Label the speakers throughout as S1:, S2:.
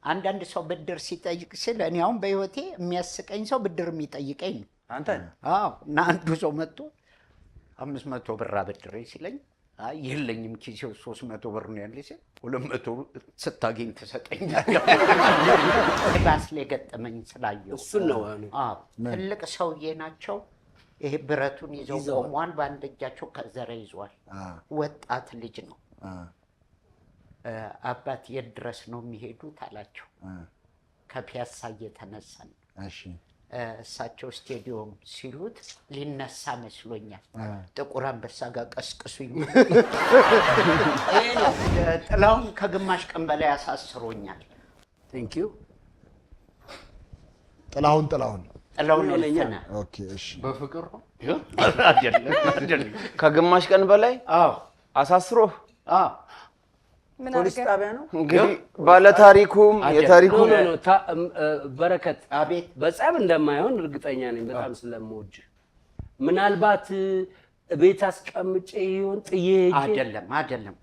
S1: አንዳንድ ሰው ብድር ሲጠይቅ ሲል እኔ አሁን በህይወቴ የሚያስቀኝ ሰው ብድር የሚጠይቀኝ ነው።
S2: አንተ
S1: አዎ። እና አንዱ ሰው መጥቶ 500 ብር አበድረኝ ሲለኝ አይ የለኝም ኪሴው 300 ብር ነው ያለኝ ሲል 200 ስታገኝ ትሰጠኛለህ። ባስ ላይ ገጠመኝ ስላየው
S3: እሱ ነው።
S1: አዎ ትልቅ ሰውዬ ናቸው። ይሄ ብረቱን ይዘው ቆመዋል። በአንድ እጃቸው ከዘራ ይዟል። ወጣት ልጅ ነው። አባት የት ድረስ ነው የሚሄዱት አላቸው። ከፒያሳ እየተነሳን እሺ እሳቸው ስቴዲዮም ሲሉት ሊነሳ መስሎኛል። ጥቁር አንበሳ ጋር ቀስቅሱኝ። ጥላውን ከግማሽ ቀን በላይ አሳስሮኛል።
S3: ቴንክ ዩ
S4: ጥላሁን
S1: ለኛ
S4: ኦኬ እሺ
S5: በፍቅር ነው
S1: አይደለም
S5: ከግማሽ ቀን በላይ አሳስሮ
S2: ፖሊስ ጣቢያ ነው
S5: እንግዲህ ባለ ታሪኩም የታሪኩም
S3: በረከት
S1: አቤት
S3: በጻም እንደማይሆን እርግጠኛ ነኝ። በጣም ስለምወድ ምናልባት ቤት አስቀምጬ ይሆን ጥዬ
S1: አይደለም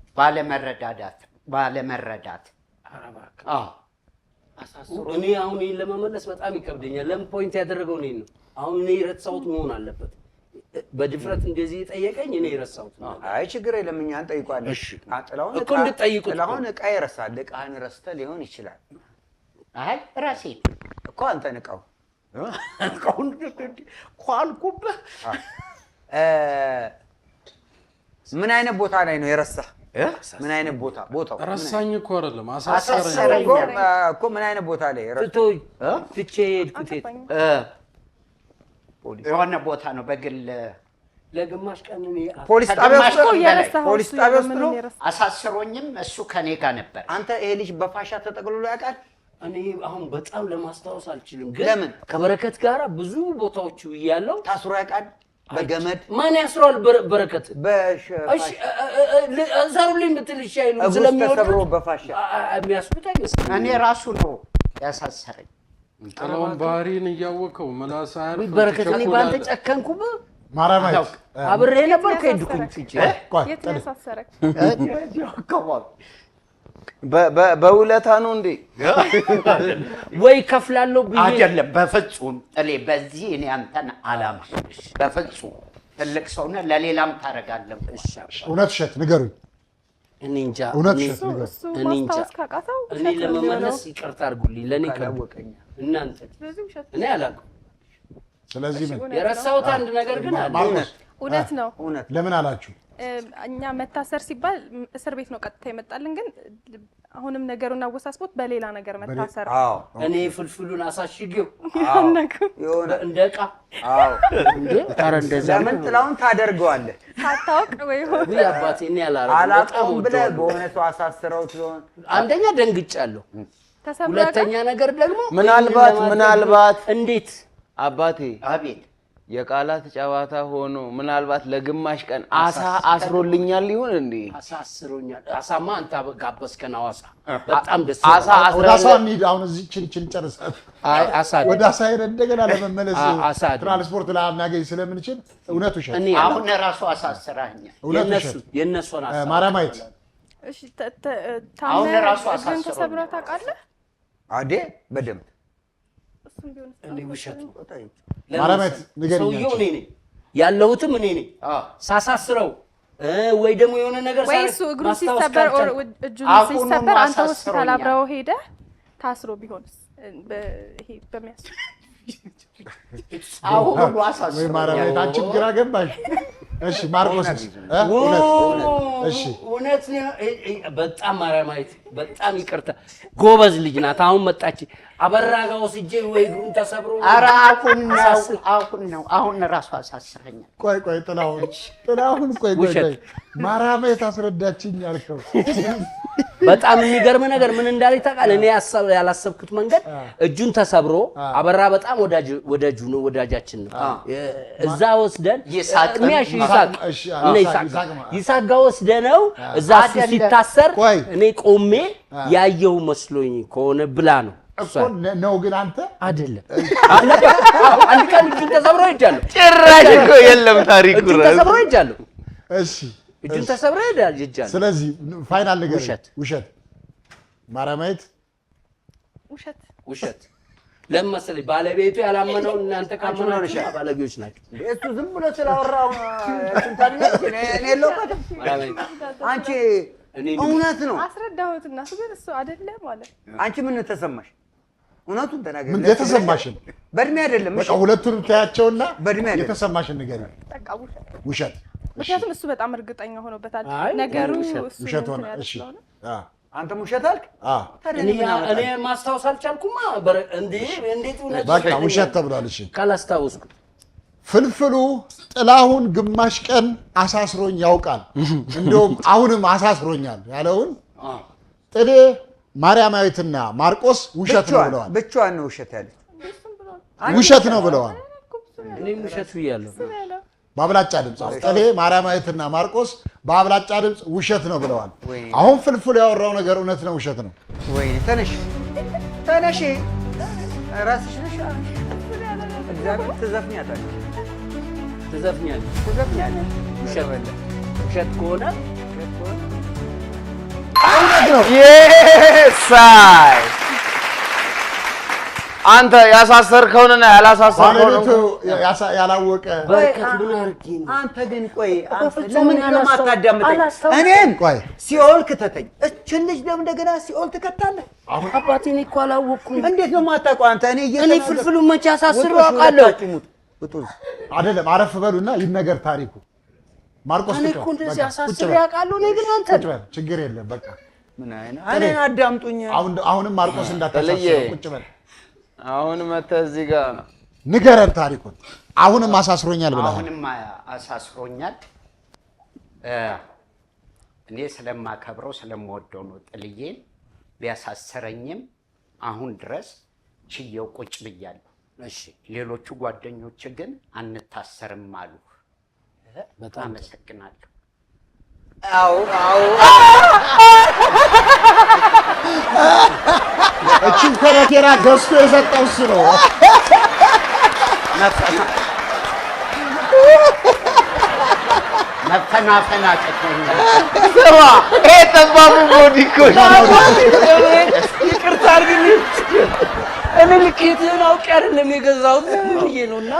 S1: ባለመረዳት
S3: አረባካ አሳስሮ እኔ አሁን ይሄን ለመመለስ በጣም ይከብደኛል። ለምን ፖይንት ያደረገው እኔ ነው። አሁን እኔ ረሳሁት መሆን አለበት። በድፍረት እንደዚህ ጠየቀኝ እኔ ረሳሁት።
S2: አይ ችግር የለም እኛ እንጠይቋለን።
S3: እሺ
S2: ጥላሁን
S3: እኮ እንድጠይቁት
S2: ጥላሁን ዕቃ ይረሳል። ዕቃህን ረስተህ ሊሆን ይችላል።
S1: አይ ራሴ
S2: እኮ አንተ ንቀው
S1: እቃውን ኳልኩብህ።
S2: ምን አይነት ቦታ ላይ ነው የረሳህ? ምን አይነት ቦታው
S5: ረሳኝ እኮ አይደለም
S1: አሳሰረኝ
S2: እኮ ምን አይነት ቦታ ላይ
S3: ትቶኝ ትቼ ሄድኩት።
S1: የሆነ ቦታ ነው በግል
S3: ለግማሽ ቀን እኔ
S2: ፖሊስ ጣቢያ ውስጥ ነው
S1: አሳስሮኝም እሱ ከኔ ጋር ነበር።
S2: አንተ ይሄ ልጅ በፋሻ ተጠቅልሎ ያውቃል?
S3: እኔ አሁን በጣም ለማስታወስ አልችልም፣ ግን
S2: ለምን
S3: ከበረከት ጋር ብዙ ቦታዎች ያለው
S2: ታስሮ ያውቃል? በገመድ
S3: ማን ያስሯል? በረከት እሺ ዘሩልኝ ብትል እሺ አይሉ ስለሚወዱ
S2: ተሰብሮ በፋሻ
S3: የሚያስሩት አይመስልም።
S1: እኔ ራሱ ነው ያሳሰረኝ።
S5: ጥላውን ባህሪን እያወቀው መላሳ አይደል?
S3: በረከት እኔ ባንተ ጨከንኩብ
S4: ማራማይት
S3: አብሬ ነበር ከሄድኩኝ ፍጭ
S6: የት ያሳሰረክ?
S5: በውለታ ነው እንዴ?
S3: ወይ ከፍላለሁ ብዬ
S1: አይደለም በፍጹም ጥሌ። በዚህ እኔ አንተን አላማ በፍጹም ትልቅ ሰው ነህ፣ ለሌላም ታረጋለህ።
S4: እውነት እሸት ንገሩኝ።
S3: እኔ እንጃ
S4: እውነት እሸት ንገሩኝ።
S6: እሱ ማስታወስ ካቃተው
S3: እኔ ለመመለስ ይቅርታ አድርጉልኝ። ለኔ ካወቀኝ እናንተ እኔ አላውቅም።
S4: ስለዚህ ምን
S3: የረሳሁት አንድ ነገር ግን
S6: እውነት ነው።
S4: ለምን አላችሁ?
S6: እኛ መታሰር ሲባል እስር ቤት ነው ቀጥታ ይመጣልን፣ ግን አሁንም ነገሩን አወሳስቦት በሌላ ነገር መታሰር።
S2: አዎ
S3: እኔ ፍልፍሉን አሳሽጌው
S2: የሆነ
S3: እንደ ዕቃ እንዴ ታረ እንደዛ
S2: ለምን ጥላውን ታደርገዋለህ?
S6: ሳታውቅ ወይ ሆነ
S3: አባቴ እኔ
S2: አላውቅም ብለህ በሆነ ሰው አሳስረው ሲሆን
S3: አንደኛ ደንግጫለሁ። ሁለተኛ ነገር ደግሞ
S5: ምናልባት
S3: እንዴት
S5: አባቴ
S1: አቤት
S5: የቃላት ጨዋታ ሆኖ ምናልባት ለግማሽ ቀን አሳ አስሮልኛል ይሁን እንዴ?
S3: አሳስሮኛል። አሳማ አንተ ጋበዝከን ሐዋሳ በጣም ደስ
S4: ወደ አሳ እንሂድ። አሁን እዚህ ችል ጨርሰን ወደ አሳ ሄደን እንደገና ለመመለስ ትራንስፖርት ላናገኝ ስለምንችል እውነቱ እሸት
S1: አሁን ራሱ አሳስራኛል።
S4: እውነቱ እሸት
S3: የእነሱን አሳ
S4: ማራማይት
S6: እሺ
S1: አሁን ራሱ አሳስሮኛል።
S6: ተሰብራ ታውቃለህ?
S2: አዴ በደምብ
S3: እኔ ውሸት ነው።
S4: ማራማይት ንገሪኝ።
S3: ሰውየው እኔ ነኝ ያለሁትም እኔ ነኝ ሳሳስረው ወይ ደግሞ የሆነ ነገር
S6: ወይ እሱ እግሩ ሲሰበር እጁ ሲሰበር አንተ ሆስፒታል አብረው ሄደ ታስሮ ቢሆንስ? ይሄ በሚያስ
S1: አሁን ዋሳስ
S4: ወይ ማራማይት አንቺም ግራ ገባሽ። እሺ ማርቆስ
S3: እውነት በጣም ማራማይት በጣም ይቅርታ ጎበዝ ልጅ ናት። አሁን መጣች አበራ ጋር ወስጄ ወይ እግሩን ተሰብሮ
S1: ኧረ አሁን ራሱ አሳስረኛል።
S4: ቆይ ጥላሁን ቆይ ማራማይት አስረዳችኝ ያልከው
S3: በጣም የሚገርም ነገር ምን እንዳለኝ ታውቃለህ? እኔ ያላሰብኩት መንገድ እጁን ተሰብሮ አበራ በጣም ወዳጁ ነው ወዳጃችን ነው። እዛ ወስደን ይሳቅ ጋር ወስደነው እዛ ሲታሰር እኔ ቆሜ ያየው መስሎኝ ከሆነ ብላ ነው
S4: እኮ ነው። ግን አንተ
S3: አይደለም አንድ ቀን እጁን ተሰብሮ ሄጃለሁ።
S5: ጭራሽ እኮ የለም ታሪኩ
S3: እጁን ተሰብሮ ሄጃለሁ።
S4: እሺ
S3: እጁን ተሰብሮ ሄጃለሁ።
S4: ስለዚህ ፋይናል ነገር ውሸት ማራማይት
S6: ውሸት
S3: ለምን መሰለኝ ባለቤቱ ያላመነው እናንተ ካመናችሁ ባለጌዎች ናቸው።
S2: እሱ ዝም ብሎ ስላወራው እንታልኝ እኔ የለውበትም። አንቺ እውነት ነው
S6: አስረዳሁትና እሱ አይደለም ማለት
S2: አንቺ ምን ተሰማሽ? እውነቱን ተናገሪ።
S4: ምን የተሰማሽን?
S2: በእድሜ አይደለም።
S4: በቃ ሁለቱንም ታያቸውና
S2: በእድሜ አይደለም
S4: የተሰማሽን ንገሪኝ።
S6: በቃ
S4: ውሸት።
S6: ምክንያቱም እሱ በጣም እርግጠኛ ሆኖበታል ነገሩ። እሱ
S4: ውሸት ሆነ። እሺ
S2: አንተም ውሸት አልክ?
S3: እኔ ማስታወስ አልቻልኩማ። እንዴት እውነት
S4: በቃ ውሸት ተብሏል። እሺ
S3: ካላስታወስኩ
S4: ፍልፍሉ ጥላሁን ግማሽ ቀን አሳስሮኝ ያውቃል፣ እንደውም አሁንም አሳስሮኛል ያለውን ጥሌ ማርያማዊትና ማርቆስ ውሸት ነው ብለዋል።
S2: ብቻዋን ነው ውሸት ያለች።
S4: ውሸት ነው ብለዋል።
S3: እኔም ውሸት ብያለሁ
S4: በአብላጫ ድምፅ። ጥሌ ማርያማዊትና ማርቆስ በአብላጫ ድምፅ ውሸት ነው ብለዋል። አሁን ፍልፍሉ ያወራው ነገር እውነት ነው ውሸት ነው?
S2: ወይኔ ተነሽ ተነሽ፣ ራስሽ ነሽ። እግዚአብሔር ትዘፍኛለሽ
S3: ውሸት ከሆነ
S5: የሳይ አንተ ያሳሰርከውንና ያላሳሰርከውን
S4: ያላወቀ
S3: በረከት ምን አድርጌ ነው?
S2: አንተ ግን ቆይ ለምን ለማታዳምጠኝ? እኔን ሲኦል ክተተኝ። እችን ልጅ ደግሞ እንደገና ሲኦል ትከታለህ?
S3: አባቴ እኔ እኮ አላወቅኩም።
S2: እንዴት ነው የማታውቀው አንተ?
S3: እኔ ፍልፍሉን መቼ አሳስረው አውቃለሁ?
S4: አይደለም አረፍ በሉና ይነገር ታሪኩ። ማርቆስ
S3: እኔ እኮ እንደዚህ አሳስረው ያውቃለሁ። እኔ ግን አንተ
S4: ችግር የለም በቃ
S2: ምን አይነት እኔን አዳምጡኝ።
S4: አሁንም ማርቆስ እንዳታሳስረው ቁጭ በል።
S5: አሁን መተህ እዚህ ጋር
S4: ንገረን ታሪኩን። አሁንም አሳስሮኛል ብለሃል።
S1: አሁንም አሳስሮኛል። እኔ ስለማከብረው ስለምወደው ነው ጥልዬን። ቢያሳሰረኝም አሁን ድረስ ችየው ቁጭ ብያለሁ። እሺ ሌሎቹ ጓደኞች ግን አንታሰርም አሉ። በጣም አመሰግናለሁ።
S2: አው
S4: እቺን ከረቴራ ገዝቶ የሰጠው እሱ ነው።
S1: መፈናፈና ጨቶኛል።
S5: ስማ ይሄ ጠባቡ ቦዲ እኮ
S3: ይቅርታ አድርግልኝ። እኔ ልኬትህን አውቄ አይደለም የገዛሁት ብዬ ነው። እና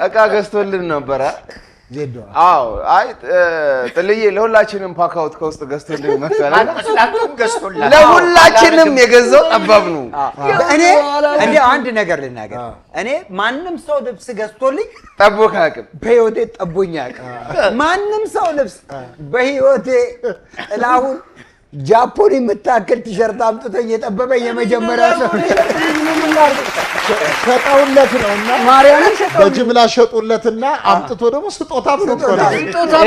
S5: እቃ ገዝቶልን ነበረ።
S4: ዜዶ
S5: አዎ አይ ጥልዬ ለሁላችንም ፓካውት ከውስጥ ገዝቶልን መሰለኝ። ለሁላችንም የገዛው ጠባብ ነው።
S2: እኔ እንደ አንድ ነገር ልናገር። እኔ ማንም ሰው ልብስ ገዝቶልኝ
S5: ጠቦካ አቅም
S2: በህይወቴ ጠቦኛ አቅም ማንም ሰው ልብስ በህይወቴ ጥላሁን ጃፖኒ የምታክል ቲሸርት አምጥቶኝ የጠበበኝ የመጀመሪያ ሰው
S4: ሸጠውለት ነውና ማርያምን በጅምላ ሸጡለትና አምጥቶ ደግሞ ስጦታ ብሎ ነው።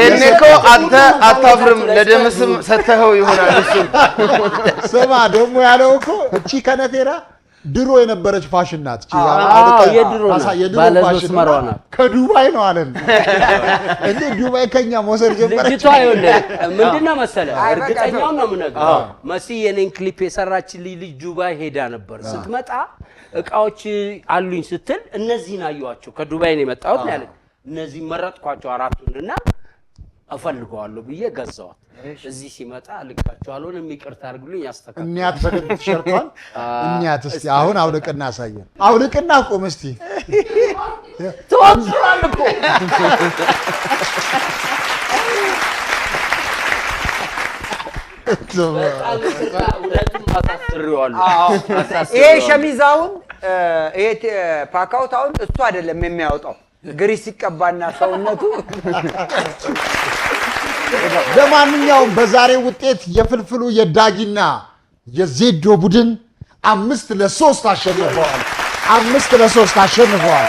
S5: እኔ እኮ አንተ አታፍርም ለደምስም ሰተኸው ይሆናል። እሱ
S4: ስማ ደግሞ ያለው እኮ እቺ ከነቴራ ድሮ የነበረች ፋሽን ናት።
S3: የድሮ ፋሽን
S4: ከዱባይ ነው አለን። እንዴ ዱባይ ከኛ መውሰድ ጀመረች።
S3: ልጅቷ ይኸውልህ ምንድነው መሰለህ እርግጠኛውን ነው የምነግርህ። መሲ የኔን ክሊፕ የሰራችልኝ ልጅ ዱባይ ሄዳ ነበር። ስትመጣ እቃዎች አሉኝ ስትል እነዚህን አየኋቸው ከዱባይ ነው የመጣሁት ያለኝ። እነዚህ መረጥኳቸው አራቱንና እፈልገዋለሁ ብዬ ገዛዋት። እዚህ ሲመጣ ልካቸዋለሁ። ይቅርታ አድርጉልኝ ያስተካክሉ።
S4: እኛት በደንብ ቲሸርቷን እኛት እስቲ አሁን አውልቅና አሳየን። አውልቅና ቆም እስቲ
S3: ተወጥቷል እኮ
S2: ይሄ ሸሚዛውን ይሄ ፓካውታውን እሱ አይደለም የሚያወጣው ግሪስ ሲቀባና ሰውነቱ።
S4: ለማንኛውም በዛሬ ውጤት የፍልፍሉ የዳጊና የዜዶ ቡድን 5-3 አሸንፈዋል። 5-3 አሸንፈዋል።